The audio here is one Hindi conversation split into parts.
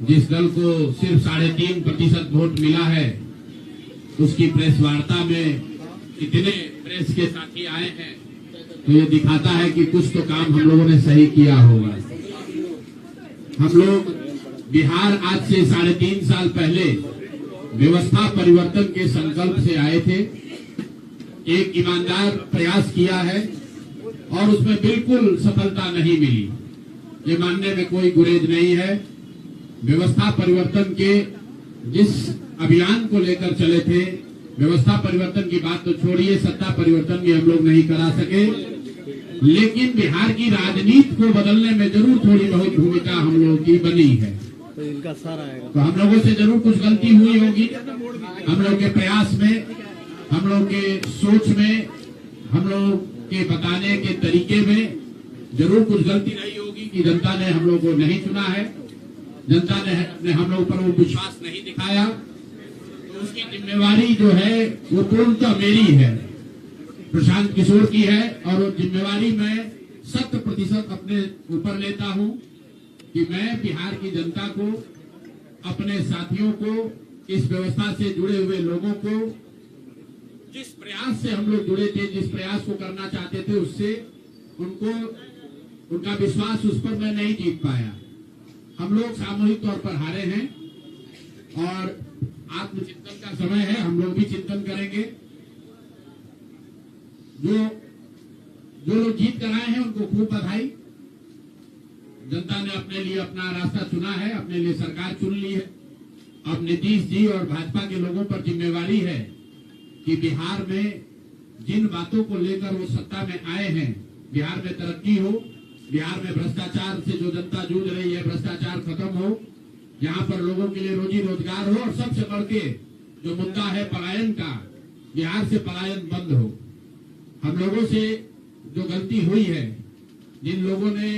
जिस दल को सिर्फ 3.5% वोट मिला है, उसकी प्रेस वार्ता में इतने प्रेस के साथी आए हैं, तो ये दिखाता है कि कुछ तो काम हम लोगों ने सही किया होगा। हम लोग बिहार आज से 3.5 साल पहले व्यवस्था परिवर्तन के संकल्प से आए थे। एक ईमानदार प्रयास किया है और उसमें बिल्कुल सफलता नहीं मिली, ये मानने में कोई गुरेज नहीं है। व्यवस्था परिवर्तन के जिस अभियान को लेकर चले थे, व्यवस्था परिवर्तन की बात तो छोड़िए, सत्ता परिवर्तन भी हम लोग नहीं करा सके, लेकिन बिहार की राजनीति को बदलने में जरूर थोड़ी बहुत भूमिका हम लोगों की बनी है। तो इनका सारा आएगा, तो हम लोगों से जरूर कुछ गलती हुई होगी, हम लोग के प्रयास में, हम लोग के सोच में, हम लोग के बताने के तरीके में जरूर कुछ गलती रही होगी कि जनता ने हम लोग को नहीं चुना है, जनता ने हम लोग पर वो विश्वास नहीं दिखाया। तो उसकी जिम्मेवारी जो है वो पूर्णतः मेरी है, प्रशांत किशोर की है, और वो जिम्मेवारी मैं 100% अपने ऊपर लेता हूं कि मैं बिहार की जनता को, अपने साथियों को, इस व्यवस्था से जुड़े हुए लोगों को, जिस प्रयास से हम लोग जुड़े थे, जिस प्रयास को करना चाहते थे, उससे उनका विश्वास उस पर मैं नहीं जीत पाया। हम लोग सामूहिक तौर पर हारे हैं और आत्मचिंतन का समय है, हम लोग भी चिंतन करेंगे। जो लोग जीत कर आए हैं उनको खूब बधाई। जनता ने अपने लिए अपना रास्ता चुना है, अपने लिए सरकार चुन ली है। अब नीतीश जी और भाजपा के लोगों पर जिम्मेवारी है कि बिहार में जिन बातों को लेकर वो सत्ता में आए हैं, बिहार में तरक्की हो, बिहार में भ्रष्टाचार से जो जनता जूझ रही है, भ्रष्टाचार खत्म हो, यहाँ पर लोगों के लिए रोजी रोजगार हो, और सबसे बढ़ के जो मुद्दा है पलायन का, बिहार से पलायन बंद हो। हम लोगों से जो गलती हुई है, जिन लोगों ने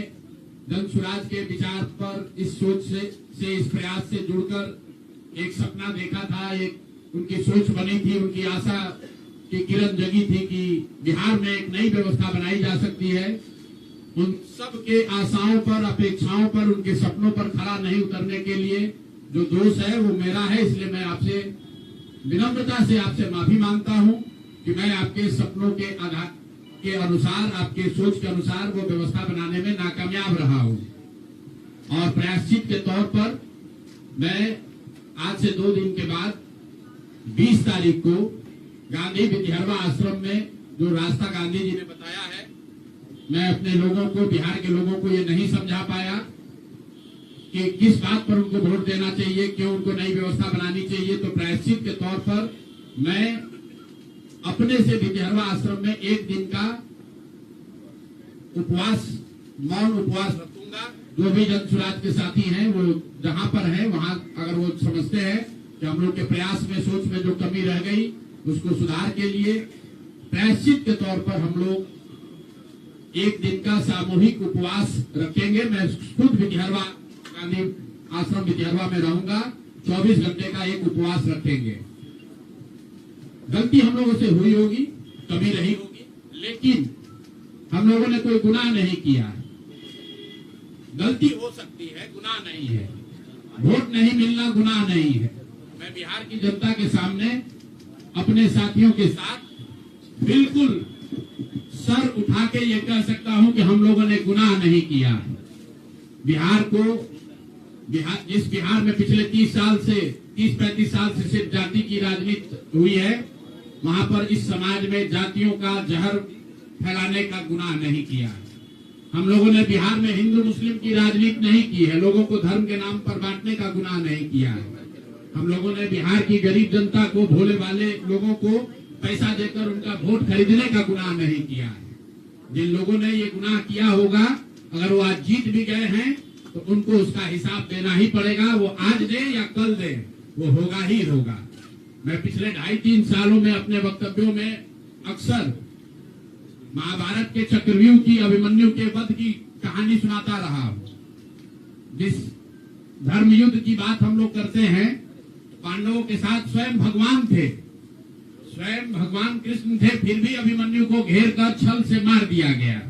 जन स्वराज के विचार पर इस सोच से इस प्रयास से जुड़कर एक सपना देखा था, एक उनकी सोच बनी थी, उनकी आशा की किरण जगी थी कि बिहार में एक नई व्यवस्था बनाई जा सकती है, उन सब के आशाओं पर, अपेक्षाओं पर, उनके सपनों पर खरा नहीं उतरने के लिए जो दोष है वो मेरा है। इसलिए मैं आपसे विनम्रता से आपसे माफी मांगता हूं कि मैं आपके सपनों के आधार के अनुसार, आपके सोच के अनुसार वो व्यवस्था बनाने में नाकामयाब रहा हूं। और प्रायश्चित के तौर पर मैं आज से 2 दिन के बाद 20 तारीख को गांधी विद्यारवा आश्रम में जो रास्ता गांधी जी ने बताया है, मैं अपने लोगों को, बिहार के लोगों को ये नहीं समझा पाया कि किस बात पर उनको वोट देना चाहिए, क्यों उनको नई व्यवस्था बनानी चाहिए। तो प्रायश्चित के तौर पर मैं अपने से विद्यारवा आश्रम में 1 दिन का उपवास, मौन उपवास रखूंगा। जो भी जन स्वराज के साथी हैं वो जहां पर है वहां, अगर वो समझते हैं कि हम लोग के प्रयास में, सोच में जो कमी रह गई, उसको सुधार के लिए प्रायश्चित के तौर पर हम लोग 1 दिन का सामूहिक उपवास रखेंगे। मैं खुद विद्यारवा, गांधी आश्रम विद्यारवा में रहूंगा, 24 घंटे का एक उपवास रखेंगे। गलती हम लोगों से हुई होगी, कमी रही होगी, लेकिन हम लोगों ने कोई गुनाह नहीं किया। गलती हो सकती है, गुनाह नहीं है। वोट नहीं मिलना गुनाह नहीं है। मैं बिहार की जनता के सामने अपने साथियों के साथ बिल्कुल सर उठा के ये कह सकता हूं कि हम लोगों ने गुनाह नहीं किया। बिहार को, जिस बिहार में पिछले 30-35 साल से सिर्फ जाति की राजनीति हुई है, वहां पर इस समाज में जातियों का जहर फैलाने का गुनाह नहीं किया। हम लोगों ने बिहार में हिंदू मुस्लिम की राजनीति नहीं की है, लोगों को धर्म के नाम पर बांटने का गुनाह नहीं किया है। हम लोगों ने बिहार की गरीब जनता को, भोले वाले लोगों को पैसा देकर उनका वोट खरीदने का गुनाह नहीं किया है। जिन लोगों ने ये गुनाह किया होगा, अगर वो आज जीत भी गए हैं तो उनको उसका हिसाब देना ही पड़ेगा। वो आज दे या कल दे, वो होगा ही होगा। मैं पिछले 2.5-3 सालों में अपने वक्तव्यों में अक्सर महाभारत के चक्रव्यूह की, अभिमन्यु के वध की कहानी सुनाता रहा हूं। जिस धर्म युद्ध की बात हम लोग करते हैं, पांडवों के साथ स्वयं भगवान थे, स्वयं भगवान कृष्ण थे, फिर भी अभिमन्यु को घेर कर छल से मार दिया गया।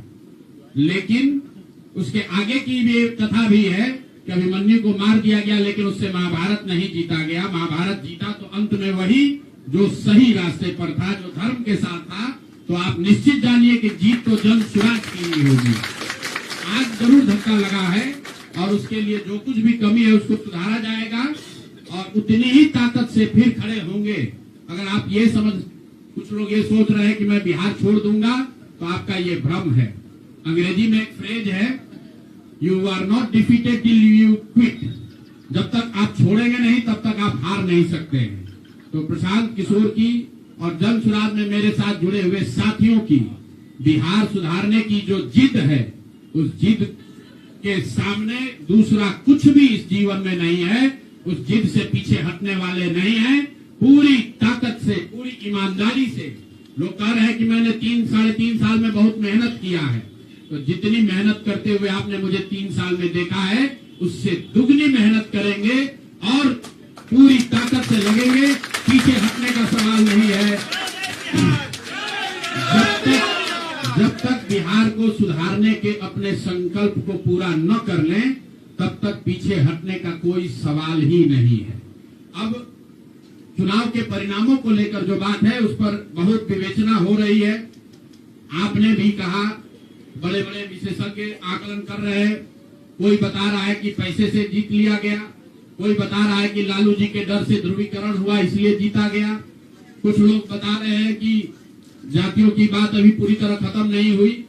लेकिन उसके आगे की भी कथा भी है कि कि अभिमन्यु को मार दिया गया, लेकिन उससे महाभारत नहीं जीता गया। महाभारत जीता तो अंत में वही जो सही रास्ते पर था, जो धर्म के साथ था। तो आप निश्चित जानिए कि जीत तो जन स्वराज की ही होगी। आज जरूर धक्का लगा है और उसके लिए जो कुछ भी कमी है उसको सुधारा जाएगा और उतनी ही ताकत से फिर खड़े होंगे। अगर आप ये कुछ लोग ये सोच रहे हैं कि मैं बिहार छोड़ दूंगा, तो आपका ये भ्रम है। अंग्रेजी में एक फ्रेज है, you are not defeated till you quit. जब तक आप छोड़ेंगे नहीं तब तक आप हार नहीं सकते हैं। तो प्रशांत किशोर की और जन स्वराज में मेरे साथ जुड़े हुए साथियों की बिहार सुधारने की जो जिद है, उस जिद के सामने दूसरा कुछ भी इस जीवन में नहीं है। उस जिद से पीछे हटने वाले नहीं है। पूरी ताकत से, पूरी ईमानदारी से। लोग कह रहे हैं कि मैंने 3-3.5 साल में बहुत मेहनत किया है, तो जितनी मेहनत करते हुए आपने मुझे 3 साल में देखा है, उससे दुगनी मेहनत करेंगे और पूरी ताकत से लगेंगे। पीछे हटने का सवाल नहीं है। जब तक बिहार को सुधारने के अपने संकल्प को पूरा न कर लें, तब तक पीछे हटने का कोई सवाल ही नहीं है। अब चुनाव के परिणामों को लेकर जो बात है, उस पर बहुत विवेचना हो रही है। आपने भी कहा, बड़े बड़े विशेषज्ञ आकलन कर रहे हैं। कोई बता रहा है कि पैसे से जीत लिया गया, कोई बता रहा है कि लालू जी के डर से ध्रुवीकरण हुआ इसलिए जीता गया। कुछ लोग बता रहे हैं कि जातियों की बात अभी पूरी तरह खत्म नहीं हुई।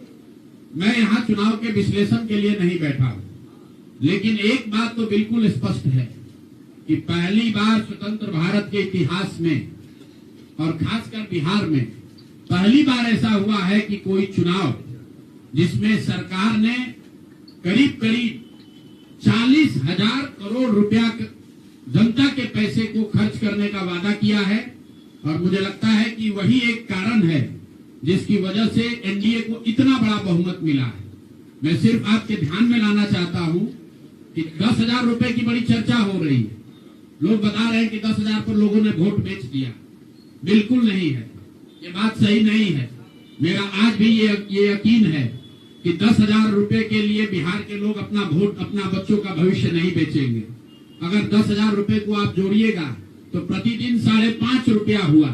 मैं यहाँ चुनाव के विश्लेषण के लिए नहीं बैठा हूँ, लेकिन एक बात तो बिल्कुल स्पष्ट है कि पहली बार स्वतंत्र भारत के इतिहास में और खासकर बिहार में पहली बार ऐसा हुआ है कि कोई चुनाव जिसमें सरकार ने करीब करीब 40,000 करोड़ रुपया जनता के पैसे को खर्च करने का वादा किया है। और मुझे लगता है कि वही एक कारण है जिसकी वजह से एनडीए को इतना बड़ा बहुमत मिला है। मैं सिर्फ आपके ध्यान में लाना चाहता हूं कि 10,000 रुपए की बड़ी चर्चा हो रही है। लोग बता रहे हैं कि 10,000 पर लोगों ने वोट बेच दिया। बिल्कुल नहीं है, ये बात सही नहीं है। मेरा आज भी ये यकीन है कि 10,000 रुपए के लिए बिहार के लोग अपना वोट, अपना बच्चों का भविष्य नहीं बेचेंगे। अगर 10,000 रुपए को आप जोड़िएगा तो प्रतिदिन 5.5 रुपया हुआ।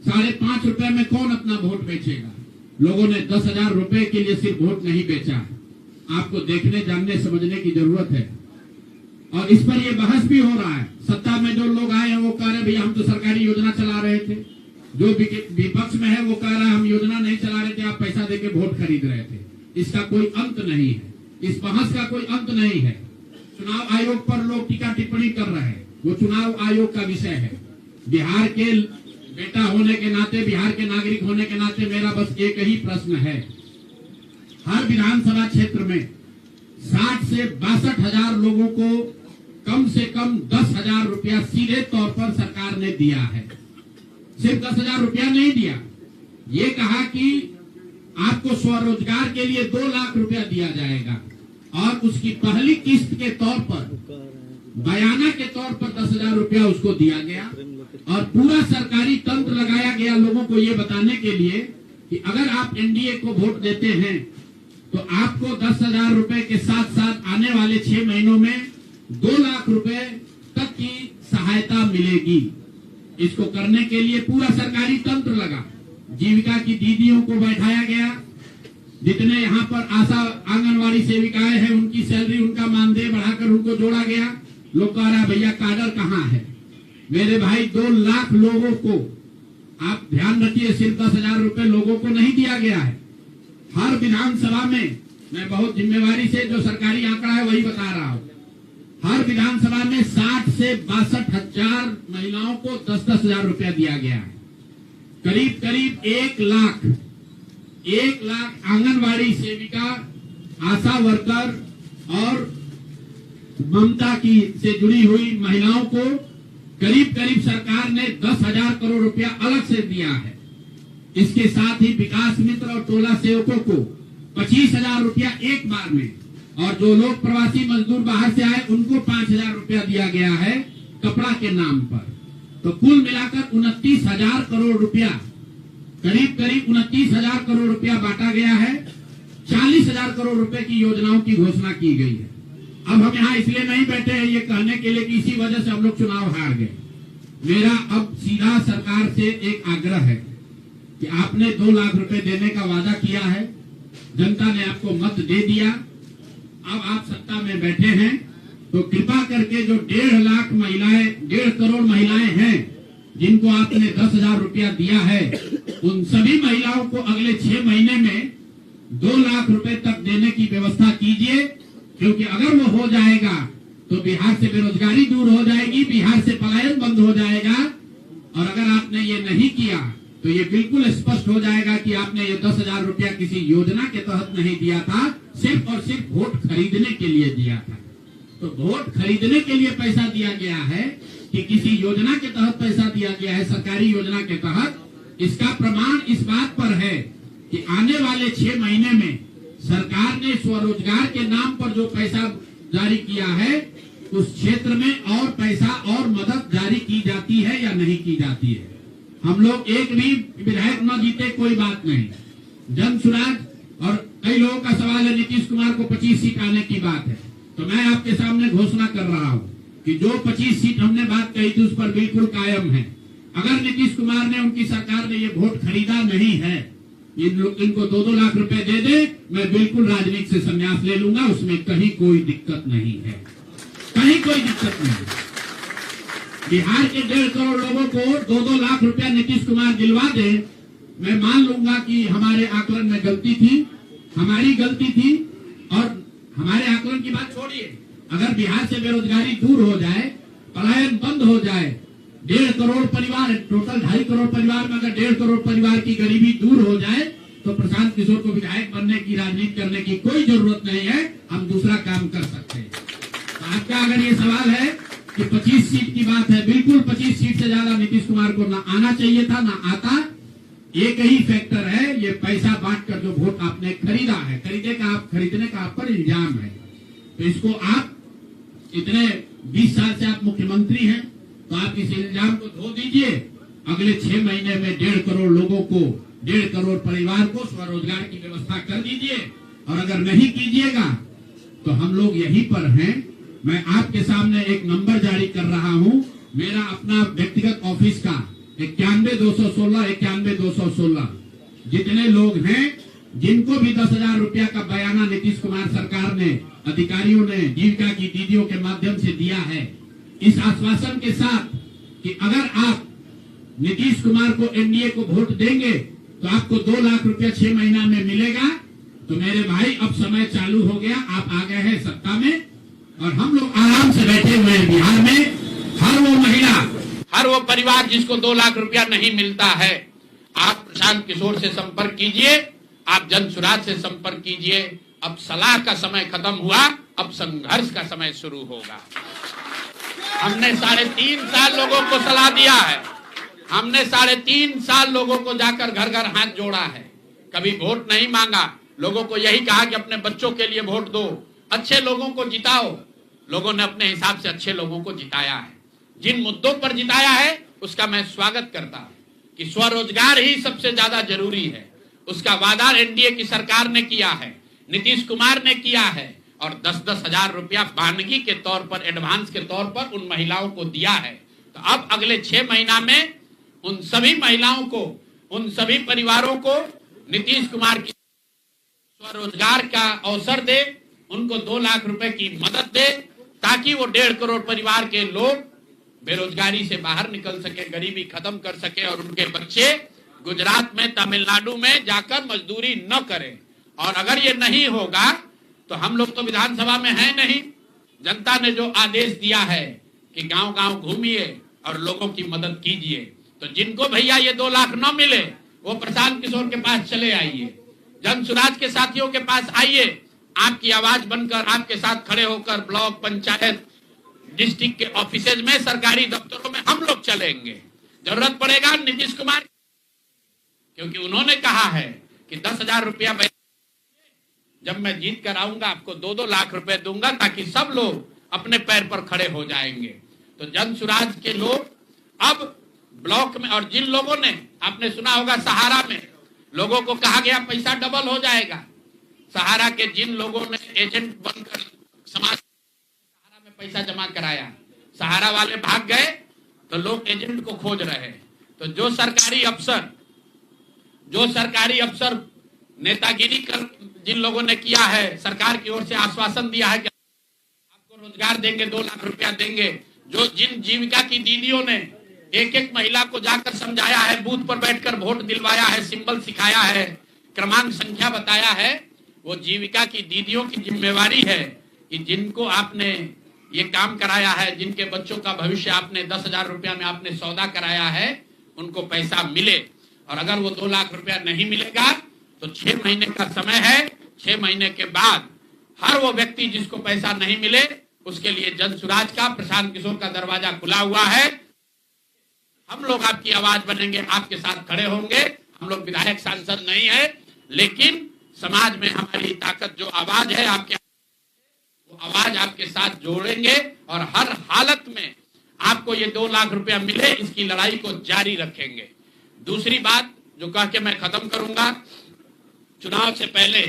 5.5 रुपए में कौन अपना वोट बेचेगा? लोगों ने 10,000 रुपए के लिए सिर्फ वोट नहीं बेचा। आपको देखने, जानने, समझने की जरूरत है। और इस पर ये बहस भी हो रहा है। सत्ता में जो लोग आए हैं वो कह रहे भैया हम तो सरकारी योजना चला रहे थे। जो विपक्ष में है वो कह रहा है हम योजना नहीं चला रहे थे, आप पैसा देके वोट खरीद रहे थे। इसका कोई अंत नहीं है, इस बहस का कोई अंत नहीं है। चुनाव आयोग पर लोग टीका टिप्पणी कर रहे हैं, वो चुनाव आयोग का विषय है। बिहार के बेटा होने के नाते, बिहार के नागरिक होने के नाते मेरा बस एक ही प्रश्न है। हर विधानसभा क्षेत्र में 60 से 62,000 लोगों को कम से कम 10,000 रुपया सीधे तौर पर सरकार ने दिया है। सिर्फ 10,000 रुपया नहीं दिया, ये कहा कि आपको स्वरोजगार के लिए 2 लाख रुपया दिया जाएगा और उसकी पहली किस्त के तौर पर, बयाना के तौर पर 10,000 रुपया उसको दिया गया। और पूरा सरकारी तंत्र लगाया गया लोगों को ये बताने के लिए कि अगर आप एनडीए को वोट देते हैं तो आपको 10,000 रुपए के साथ साथ आने वाले 6 महीनों में 2 लाख रुपए तक की सहायता मिलेगी। इसको करने के लिए पूरा सरकारी तंत्र लगा। जीविका की दीदियों को बैठाया गया। जितने यहाँ पर आशा आंगनवाड़ी सेविकाएं हैं उनकी सैलरी, उनका मानदेय बढ़ाकर उनको जोड़ा गया। लोग कह रहा है भैया काडर कहाँ है? मेरे भाई 2 लाख लोगों को, आप ध्यान रखिए, सिर्फ 10,000 रुपए लोगों को नहीं दिया गया है। हर विधानसभा में, मैं बहुत जिम्मेवारी से जो सरकारी आंकड़ा है वही बता रहा हूँ, हर विधानसभा में 60 से 62,000 महिलाओं को 10,000 रुपया दिया गया है। करीब करीब 1 लाख आंगनवाड़ी सेविका, आशा वर्कर और ममता की से जुड़ी हुई महिलाओं को करीब करीब सरकार ने 10,000 करोड़ रुपया अलग से दिया है। इसके साथ ही विकास मित्र और टोला सेवकों को 25,000 रुपया एक बार में, और जो लोग प्रवासी मजदूर बाहर से आए उनको 5,000 रुपया दिया गया है कपड़ा के नाम पर। तो कुल मिलाकर 29,000 करोड़ रुपया, करीब करीब 29,000 करोड़ रुपया बांटा गया है। 40,000 करोड़ रुपए की योजनाओं की घोषणा की गई है। अब हम यहाँ इसलिए नहीं बैठे हैं ये कहने के लिए कि इसी वजह से हम लोग चुनाव हार गए। मेरा अब सीधा सरकार से एक आग्रह है कि आपने 2 लाख रुपए देने का वादा किया है, जनता ने आपको मत दे दिया, अब आप सत्ता में बैठे हैं, तो कृपा करके जो 1.5 लाख महिलाएं, 1.5 करोड़ महिलाएं हैं जिनको आपने 10,000 रुपया दिया है, उन सभी महिलाओं को अगले 6 महीने में 2 लाख रुपए तक देने की व्यवस्था कीजिए, क्योंकि अगर वो हो जाएगा तो बिहार से बेरोजगारी दूर हो जाएगी, बिहार से पलायन बंद हो जाएगा। और अगर आपने ये नहीं किया तो ये बिल्कुल स्पष्ट हो जाएगा कि आपने ये 10,000 रुपया किसी योजना के तहत नहीं दिया था, सिर्फ और सिर्फ वोट खरीदने के लिए दिया था। तो वोट खरीदने के लिए पैसा दिया गया है कि किसी योजना के तहत पैसा दिया गया है, सरकारी योजना के तहत, इसका प्रमाण इस बात पर है कि आने वाले 6 महीने में सरकार ने स्वरोजगार के नाम पर जो पैसा जारी किया है, उस क्षेत्र में और पैसा और मदद जारी की जाती है या नहीं की जाती है। हम लोग एक भी विधायक न जीते कोई बात नहीं, जन सुराज, और कई लोगों का सवाल है नीतीश कुमार को 25 सीट आने की बात है, तो मैं आपके सामने घोषणा कर रहा हूं कि जो 25 सीट हमने बात कही थी उस पर बिल्कुल कायम है। अगर नीतीश कुमार ने, उनकी सरकार ने ये वोट खरीदा नहीं है, इनको 2-2 लाख रुपए दे दे, मैं बिल्कुल राजनीति से संन्यास ले लूंगा, उसमें कहीं कोई दिक्कत नहीं है, कहीं कोई दिक्कत नहीं। बिहार के 1.5 करोड़ लोगों को 2-2 लाख रुपया नीतीश कुमार दिलवा दे, मैं मान लूंगा कि हमारे आकलन में गलती थी, हमारी गलती थी। और हमारे आकलन की बात छोड़िए, अगर बिहार से बेरोजगारी दूर हो जाए, पलायन बंद हो जाए, 1.5 करोड़ परिवार, टोटल 2.5 करोड़ परिवार में अगर 1.5 करोड़ परिवार की गरीबी दूर हो जाए, तो प्रशांत किशोर को विधायक बनने की, राजनीति करने की कोई जरूरत नहीं है, हम दूसरा काम कर सकते हैं। तो आपका अगर ये सवाल है कि 25 सीट की बात है, बिल्कुल 25 सीट से ज्यादा नीतीश कुमार को ना आना चाहिए था, ना आता। एक ही फैक्टर है, ये पैसा बांटकर जो वोट आपने खरीदा है, खरीदने का आप पर इल्जाम है, तो इसको आप इतने 20 साल से आप मुख्यमंत्री हैं, तो आप इस इल्जाम को धो दीजिए। अगले 6 महीने में 1.5 करोड़ लोगों को, 1.5 करोड़ परिवार को स्वरोजगार की व्यवस्था कर दीजिए, और अगर नहीं कीजिएगा तो हम लोग यहीं पर हैं। मैं आपके सामने एक नंबर जारी कर रहा हूं, मेरा अपना व्यक्तिगत ऑफिस का 91-216, 91-216। जितने लोग हैं जिनको भी 10,000 रुपया का बयाना नीतीश कुमार सरकार ने, अधिकारियों ने, जीविका की दीदियों के माध्यम से दिया है, इस आश्वासन के साथ कि अगर आप नीतीश कुमार को, एनडीए को वोट देंगे तो आपको 2 लाख रुपया 6 महीना में मिलेगा। तो मेरे भाई, अब समय चालू हो गया, आप आ गए हैं सत्ता में, और हम लोग आराम से बैठे हुए हैं बिहार में। हर वो महिला, हर वो परिवार जिसको 2 लाख रुपया नहीं मिलता है, आप प्रशांत किशोर से संपर्क कीजिए, आप जन सुराज से संपर्क कीजिए। अब सलाह का समय खत्म हुआ, अब संघर्ष का समय शुरू होगा। हमने 3.5 साल लोगों को सलाह दिया है, हमने 3.5 साल लोगों को जाकर घर घर हाथ जोड़ा है, कभी वोट नहीं मांगा, लोगों को यही कहा कि अपने बच्चों के लिए वोट दो, अच्छे लोगों को जिताओ। लोगों ने अपने हिसाब से अच्छे लोगों को जिताया है। जिन मुद्दों पर जिताया है उसका मैं स्वागत करता हूं कि स्वरोजगार ही सबसे ज्यादा जरूरी है। उसका वादा एनडीए की सरकार ने किया है, नीतीश कुमार ने किया है, और 10-10 हजार रुपया वानगी के तौर पर, एडवांस के तौर पर उन महिलाओं को दिया है। तो अब अगले 6 महीना में उन सभी महिलाओं को, उन सभी परिवारों को नीतीश कुमार की स्वरोजगार का अवसर दे, उनको 2 लाख रुपए की मदद दे, ताकि वो 1.5 करोड़ परिवार के लोग बेरोजगारी से बाहर निकल सके, गरीबी खत्म कर सके, और उनके बच्चे गुजरात में, तमिलनाडु में जाकर मजदूरी न करें। और अगर ये नहीं होगा तो हम लोग तो विधानसभा में हैं नहीं, जनता ने जो आदेश दिया है कि गांव-गांव घूमिए और लोगों की मदद कीजिए, तो जिनको भैया ये 2 लाख न मिले वो प्रशांत किशोर के पास चले आइए, जन सुराज के साथियों के पास आइए, आपकी आवाज बनकर, आपके साथ खड़े होकर ब्लॉक, पंचायत, डिस्ट्रिक्ट के ऑफिसेज में, सरकारी दफ्तरों में हम लोग चलेंगे। जरूरत पड़ेगा नीतीश कुमार, क्योंकि उन्होंने कहा है कि 10,000 रुपया जब मैं जीत कर आऊंगा आपको 2-2 लाख रुपए दूंगा, ताकि सब लोग अपने पैर पर खड़े हो जाएंगे। तो जन सुराज के लोग अब ब्लॉक में, और जिन लोगों ने, आपने सुना होगा सहारा में लोगों को कहा गया पैसा डबल हो जाएगा, सहारा के जिन लोगों ने एजेंट बनकर समाज पैसा जमा कराया, सहारा वाले भाग गए तो लोग एजेंट को खोज रहे हैं। तो जो सरकारी अफसर नेतागिरी कर जिन लोगों ने किया है, सरकार की ओर से आश्वासन दिया है कि आपको रोजगार देंगे, 2 लाख रुपया देंगे, जो जिन जीविका की दीदियों ने एक एक महिला को जाकर समझाया है, बूथ पर बैठकर वोट दिलवाया है, सिंबल सिखाया है, क्रमांक संख्या बताया है, वो जीविका की दीदियों की जिम्मेवारी है कि जिनको आपने ये काम कराया है, जिनके बच्चों का भविष्य आपने 10,000 रुपया में आपने सौदा कराया है, उनको पैसा मिले। और अगर वो 2 लाख रुपया नहीं मिलेगा तो 6 महीने का समय है। 6 महीने के बाद हर वो व्यक्ति जिसको पैसा नहीं मिले उसके लिए जन सुराज का, प्रशांत किशोर का दरवाजा खुला हुआ है। हम लोग आपकी आवाज बनेंगे, आपके साथ खड़े होंगे। हम लोग विधायक सांसद नहीं है, लेकिन समाज में हमारी ताकत जो आवाज है, आपके वो आवाज आपके साथ जोड़ेंगे और हर हालत में आपको ये 2 लाख रुपया मिले, इसकी लड़ाई को जारी रखेंगे। दूसरी बात जो कह के मैं खत्म करूंगा, चुनाव से पहले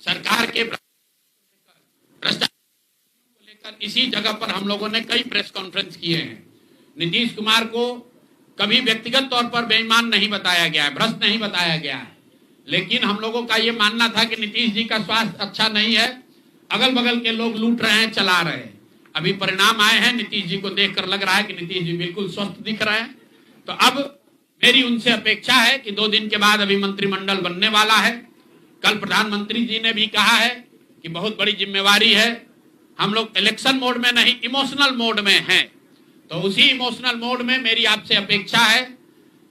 सरकार के भ्रष्टाचार को लेकर इसी जगह पर हम लोगों ने कई प्रेस कॉन्फ्रेंस किए हैं। नीतीश कुमार को कभी व्यक्तिगत तौर पर बेईमान नहीं बताया गया है, भ्रष्ट नहीं बताया गया है, लेकिन हम लोगों का ये मानना था कि नीतीश जी का स्वास्थ्य अच्छा नहीं है, अगल बगल के लोग लूट रहे हैं, चला रहे हैं। अभी परिणाम आए हैं, नीतीश जी को देखकर लग रहा है कि नीतीश जी बिल्कुल स्वस्थ दिख रहे हैं। तो अब मेरी उनसे अपेक्षा है कि 2 दिन के बाद अभी मंत्रिमंडल बनने वाला है। कल प्रधानमंत्री जी ने भी कहा है कि बहुत बड़ी जिम्मेवारी है, हम लोग इलेक्शन मोड में नहीं, इमोशनल मोड में हैं। तो उसी इमोशनल मोड में मेरी आपसे अपेक्षा है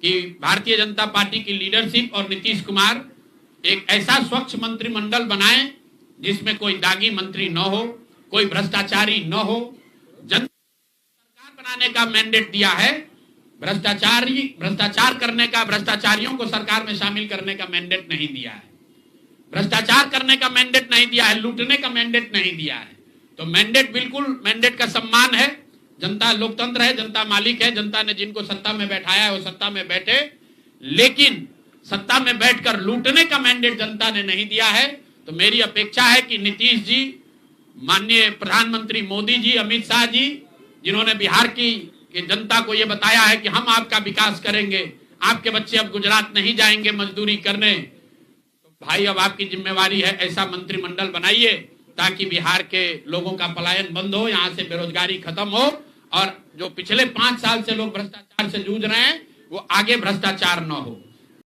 कि भारतीय जनता पार्टी की लीडरशिप और नीतीश कुमार एक ऐसा स्वच्छ मंत्रिमंडल बनाएं जिसमें कोई दागी मंत्री न हो, कोई भ्रष्टाचारी न हो। जनता सरकार बनाने का मैंडेट दिया है, भ्रष्टाचार करने का, भ्रष्टाचारियों को सरकार में शामिल करने का मैंडेट नहीं दिया है, भ्रष्टाचार करने का मैंडेट नहीं दिया है, लूटने का मैंडेट नहीं दिया है। तो मैंडेट, बिल्कुल मैंडेट का सम्मान है। जनता लोकतंत्र है, जनता मालिक है, जनता ने जिनको सत्ता में बैठाया है वो सत्ता में बैठे, लेकिन सत्ता में बैठकर लूटने का मैंडेट जनता ने नहीं दिया है। तो मेरी अपेक्षा है कि नीतीश जी, माननीय प्रधानमंत्री मोदी जी, अमित शाह जी, जिन्होंने बिहार की जनता को यह बताया है कि हम आपका विकास करेंगे, आपके बच्चे अब गुजरात नहीं जाएंगे मजदूरी करने, तो भाई अब आपकी जिम्मेवारी है ऐसा मंत्रिमंडल बनाइए ताकि बिहार के लोगों का पलायन बंद हो, यहाँ से बेरोजगारी खत्म हो और जो पिछले 5 साल से लोग भ्रष्टाचार से जूझ रहे हैं वो आगे भ्रष्टाचार न हो।